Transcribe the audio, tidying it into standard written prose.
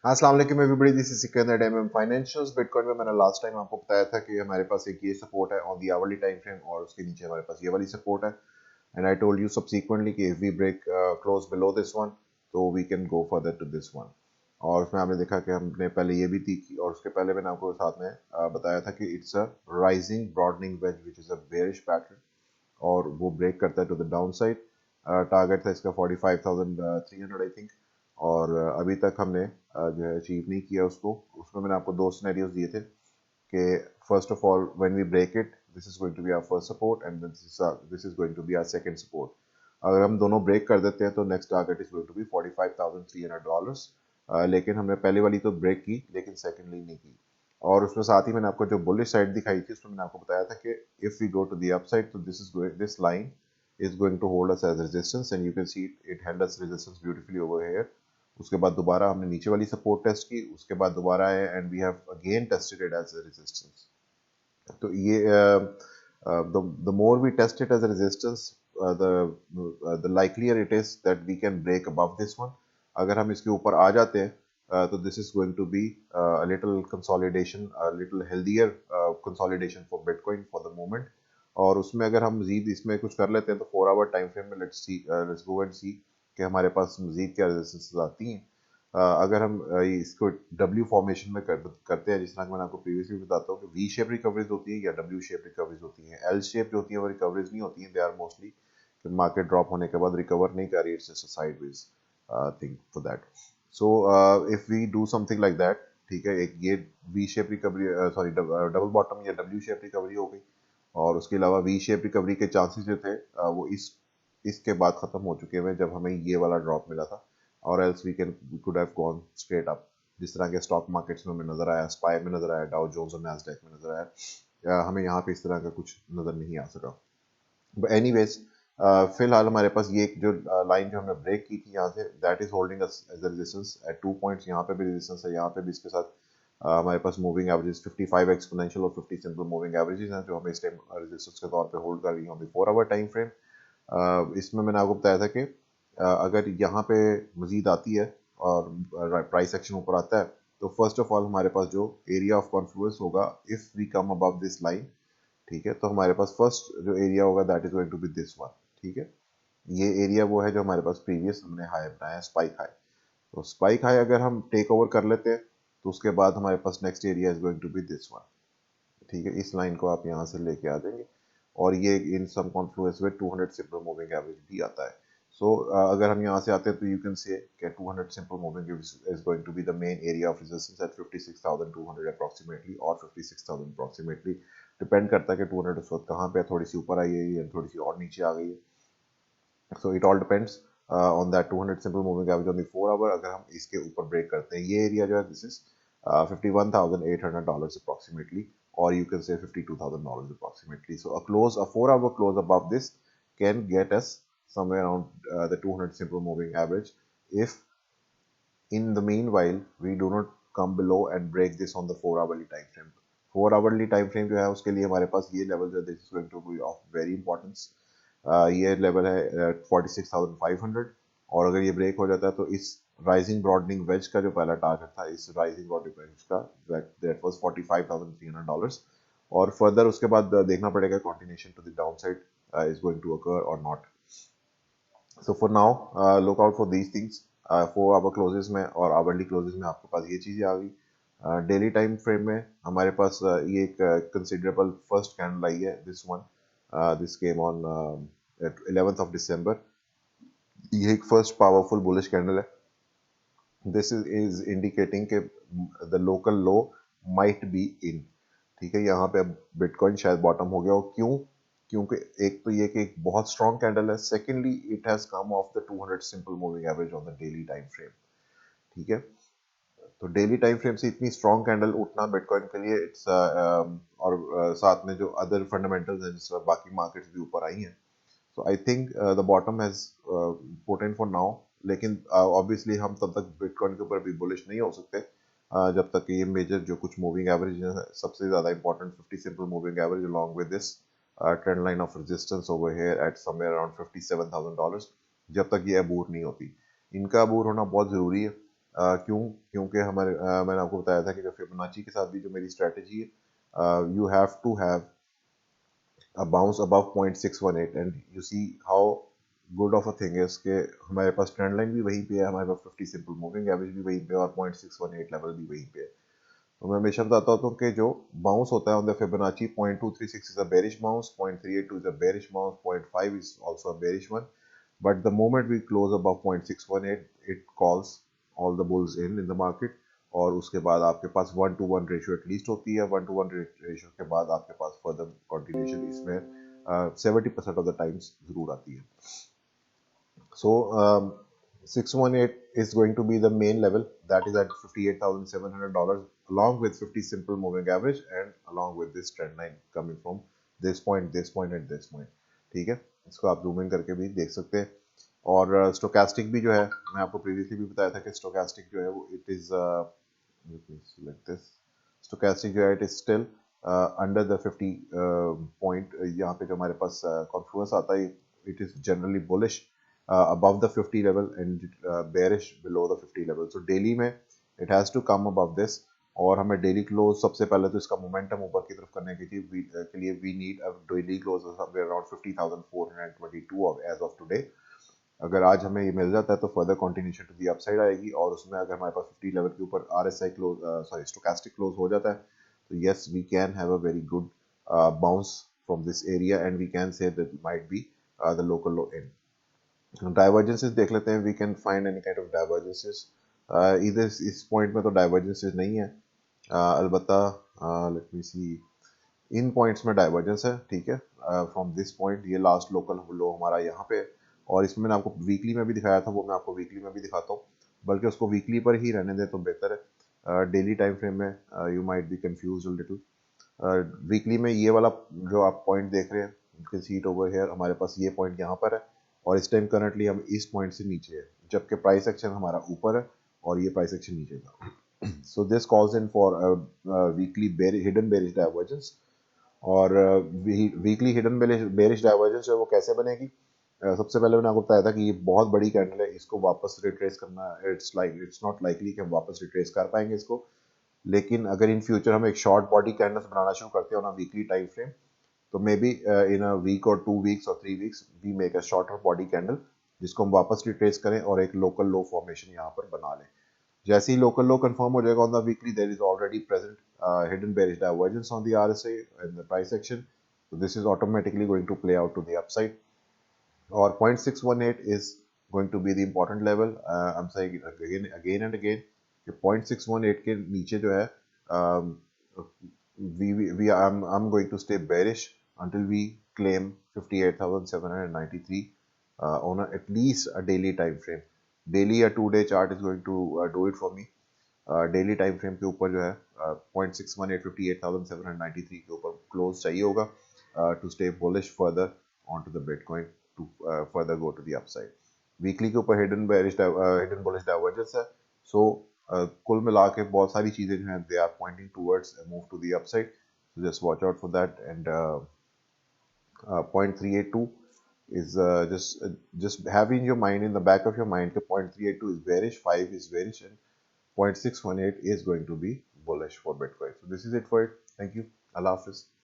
अस्सलाम वालेकुम everybody, this is Sikandar MM financials. Bitcoin में मैंने लास्ट टाइम आपको बताया था कि हमारे पास एक ये सपोर्ट है on the hourly time frame और उसके नीचे हमारे पास ये वाली सपोर्ट है। And I told you subsequently कि if we break close below this one तो we can go further to this one. और उसमें आपने देखा कि हमने पहले ये भी थी और उसके पहले मैंने आपको साथ में बताया था कि it's a rising broadening wedge which is a bearish pattern और वो ब्रेक करता है to the down side. Target था इसका 45,300 आई थिंक। और अभी तक हमने जो है अचीव नहीं किया उसको। उसमें मैंने आपको दो सिनेरियोज दिए थे कि first of all when we break it this is going to be our first support and this is going to be our second support. अगर हम दोनों ब्रेक कर देते हैं तो next target is going to be $45,300। लेकिन हमने पहली वाली तो ब्रेक की लेकिन सेकेंडली नहीं की। और उसमें साथ ही मैंने आपको जो बुलिश साइड दिखाई थी उसमें मैंने आपको बताया था कि if we go to the upside तो this line is going to hold us as resistance and you can see it held us resistance beautifully over here। उसके बाद दोबारा हमने नीचे वाली सपोर्ट टेस्ट की, उसके बाद दोबारा आए and we have again tested it as a resistance. तो ये the more we test it as a resistance the likelier it is that we can break above this one। अगर हम इसके ऊपर आ जाते हैं तो this is going to be a little consolidation, a little healthier consolidation for Bitcoin for the moment। और उसमें अगर हम मजीद इसमें कुछ कर लेते हैं तो 4 आवर टाइम फ्रेम में लेट्स गो एंड सी कि हमारे पास मजीद क्या रेजिस्टेंस आती हैं। अगर हम इसको डब्ल्यू फॉर्मेशन में करते हैं, जिस तरह मैंने आपको प्रीवियसली बताता हूँ कि वी शेप रिकवरीज होती है या डब्ल्यू शेप रिकवरीज होती हैं। एल शेप जो होती है वो रिकवरीज नहीं होती हैं, they are mostly market drop होने के बाद रिकवर नहीं कर रही, it's just a sideways thing for that. So if we do something like that, ठीक है, एक ये V shape recovery sorry double bottom या डब्ल्यू शेप रिकवरी हो गई। और उसके अलावा वी शेप रिकवरी के चांसेस जो थे वो इसके बाद ख़त्म हो चुके हैं जब हमें ये वाला ड्रॉप मिला था। और else we could have gone straight up, जिस तरह के स्टॉक मार्केट्स में हमें नजर आया, स्पाई में नजर आया, डाउ जोन्स और नैस्डैक में नजर आया। हमें यहाँ पे इस तरह का कुछ नजर नहीं आ सका। बट एनीवेज फिलहाल हमारे पास ये जो लाइन जो हमने ब्रेक की थी यहाँ से, that is holding us as a resistance at 2 points. यहाँ पे भी रेजिस्टेंस है, यहाँ पे भी इसके साथ हमारे पास मूविंग एवरेजेस 55 एक्सपोनेंशियल और 50 सिंपल मूविंग एवरेजेस हैं जो हमें इस टाइम रेजिस्टेंस के तौर पे होल्ड कर रही हैं on the 4 hour time frame. इसमें मैंने आपको बताया था कि अगर यहाँ पे मजीद आती है और प्राइस एक्शन ऊपर आता है तो फर्स्ट ऑफ ऑल हमारे पास जो एरिया ऑफ कॉन्फ्लुएंस होगा if we come above this line, ठीक है, तो हमारे पास फर्स्ट जो एरिया होगा that is going to be this one. ठीक है, ये एरिया वो है जो हमारे पास प्रीवियस हमने हाई बनाया, स्पाइक हाई। तो स्पाइक हाई अगर हम टेक ओवर कर लेते हैं तो उसके बाद हमारे पास next area is going to be this one. ठीक है, इस लाइन को आप यहाँ से लेके आ जाएंगे और ये इन सम कॉन्फ्लुएंस में 200 सिंपल मूविंग एवरेज भी आता है। सो अगर हम यहाँ से आते हैं तो यू कैन से कि 200 simple moving is going to be the main area of resistance at 56,200 approximately और 56,000 अप्रॉक्सीमेटली। डिपेंड करता है कि 200 उस वक्त कहाँ पे है, थोड़ी सी ऊपर आई है या थोड़ी सी और नीचे आ गई है। So it all depends on that 200 simple moving average on the 4 hour. अगर हम इसके ऊपर ब्रेक करते हैं ये एरिया जो है this is $51,800 approximately, or you can say $52,000 approximately। So a 4 hour close above this can get us somewhere around the 200 simple moving average if in the meanwhile we do not come below and break this on the 4 hourly time frame। 4 hourly time frame जो है उसके लिए हमारे पास ये level जो this is going to be of very importance. ये level है 46,500। और अगर ये ब्रेक हो जाता है तो इस राइजिंग ब्रॉडनिंग वेज का जो पहला टारगेट था, इस राइजिंग ब्रॉडनिंग वेज का दैट वाज $45,300। और फर्दर उसके बाद देखना पड़ेगा continuation to the down side is going to occur or not. So for now look out for these things. 4 hour closes में और आवरली क्लोजेस में आपके पास ये चीज़ें आ गई। डेली टाइम फ्रेम में हमारे पास ये एक कंसिडरेबल फर्स्ट कैंडल आई है, this one, this came on 11th of December। ये एक फर्स्ट पावरफुल बुलिश कैंडल है। दिस इज इंडिकेटिंग कि the local low might be in. ठीक है, यहाँ पे अब बिटकॉइन शायद बॉटम हो गया हो। क्यों? क्योंकि एक तो ये कि एक बहुत स्ट्रॉन्ग कैंडल है, secondly it has come of the 200 simple moving average on the daily time frame. ठीक है, तो डेली टाइम फ्रेम से इतनी स्ट्रॉन्ग कैंडल उठना बिटकॉइन के लिए इट्स और साथ में जो अदर फंडामेंटल्स हैं जिस तरह बाकी मार्केट्स भी ऊपर आई हैं, so I think the bottom has put in for now. लेकिन ऑब्वियसली हम तब तक बिटकॉइन के ऊपर भी बुलिश नहीं हो सकते जब तक कि ये मेजर जो कुछ मूविंग एवरेज है, सबसे ज़्यादा important 50 simple moving average along with this trend line of resistance over here eight somewhere around $57,000, जब तक ये अबूर नहीं होती। इनका अबूर होना बहुत ज़रूरी है। क्यों? क्योंकि मैंने आपको बताया था कि जो फिबोनाची के साथ भी जो मेरी स्ट्रेटजी है, you have to have a bounce above 0.618 and you see how good of a thing is कि हमारे पास ट्रेंड लाइन भी वहीं पे है, हमारे पास 50 सिंपल मूविंग एवरेज भी वहीं पे और 0.618 लेवल भी वहीं पे है। तो मैं हमेशा बताता हूँ कि जो बाउंस होता है on the Fibonacci 0.236 is a bearish bounce, 0.382 is a bearish bounce, 0.5 is also a bearish one, but the moment we close above 0.618 it calls all the bulls in the market। और उसके बाद आपके पास 1-to-1 ratio at least होती है। 1-to-1 ratio के बाद आपके पास further continuation इसमें 70% ऑफ द टाइम्स जरूर आती है। So 618 is going to be the main level, that is at $58,700 along with 50 simple moving average and along with this trend line coming from this point, this point and this point। ठीक है, इसको आप zoom in करके भी देख सकते हैं। और स्टोकेस्टिक भी जो है, मैं आपको प्रीवियसली भी बताया था कि स्टोकेस्टिक जो है वो it is like this. Stochastic जो है it is still under the 50 point. यहाँ पे जो हमारे पास कॉन्फ्लुएंस आता है it is generally bullish above the 50 level and bearish below the 50 level। so daily में it has to come above this और हमें डेली क्लोज सबसे पहले तो इसका मोमेंटम ऊपर की तरफ करने के लिए we need a daily close somewhere around 50,422 as of today. अगर आज हमें ये मिल जाता है तो further continuation to the upside आएगी और उसमें अगर हमारे पास 50 लेवल के ऊपर RSI close sorry stochastic close हो जाता है तो yes we can have a very good bounce from this area and we can say that might be the local low in. Divergences देख लेते हैं, we can find any kind of divergences. इधर इस point में तो divergences नहीं है, अलबत्ता let me see in points में डाइवर्जेंस है। ठीक है, फ्रॉम दिस पॉइंट ये लास्ट लोकल लो हमारा यहाँ पे और इसमें मैंने आपको वीकली में भी दिखाया था, वो मैं आपको वीकली में भी दिखाता हूँ, बल्कि उसको वीकली पर ही रहने दें तो बेहतर है। डेली टाइम फ्रेम में you might be confuse little. Weekly में ये वाला जो आप पॉइंट देख रहे हैं सीट ओवर हेयर, हमारे पास ये पॉइंट यहाँ पर है और इस टाइम करंटली हम इस पॉइंट से नीचे है जबकि प्राइस एक्शन हमारा ऊपर है और ये प्राइस एक्शन नीचे था। So this calls in for weekly hidden bearish divergence. और वीकली हिडन बेरिश डाइवर्जेंस जो वो कैसे बनेगी? सबसे पहले मैंने आपको बताया था कि ये बहुत बड़ी कैंडल है, इसको वापस रिट्रेस करना इट्स नॉट लाइकली कि हम वापस रिट्रेस कर पाएंगे इसको। लेकिन अगर इन फ्यूचर हम एक शॉर्ट बॉडी कैंडल्स बनाना शुरू करते हैं on a weekly time frame तो may be in a week और 2 वीक्स और 3 weeks we make a shorter body candle जिसको हम वापस रिट्रेस करें और एक लोकल लो फॉर्मेशन यहाँ पर बना लें। जैसे ही लोकल लो कंफर्म हो जाएगा on the weekly there is already present hidden bearish divergence on the RSI and the price action, so this is automatically going to play out to the upside। or 0.618 is going to be the important level। I'm saying it again and again कि 0.618 के नीचे जो है um, I'm going to stay bearish until we claim 58,793 on at least a daily time frame। daily या 2 day chart is going to do it for me। Daily time frame के ऊपर जो है 0.61858,793 के ऊपर क्लोज चाहिए होगा to stay bullish further on to the bitcoin to further go to the upside. Weekly के ऊपर हिडन बुलिश डाइवर्जेंस है। सो कुल मिला के बहुत सारी चीजें जो हैं they are pointing towards move to the upside, so just watch out for that. And 0.382 is just have in your mind, in the back of your mind that 0.382 is bearish, 5 is bearish and 0.618 is going to be bullish for Bitcoin। So this is it for it. Thank you. Allah Hafiz.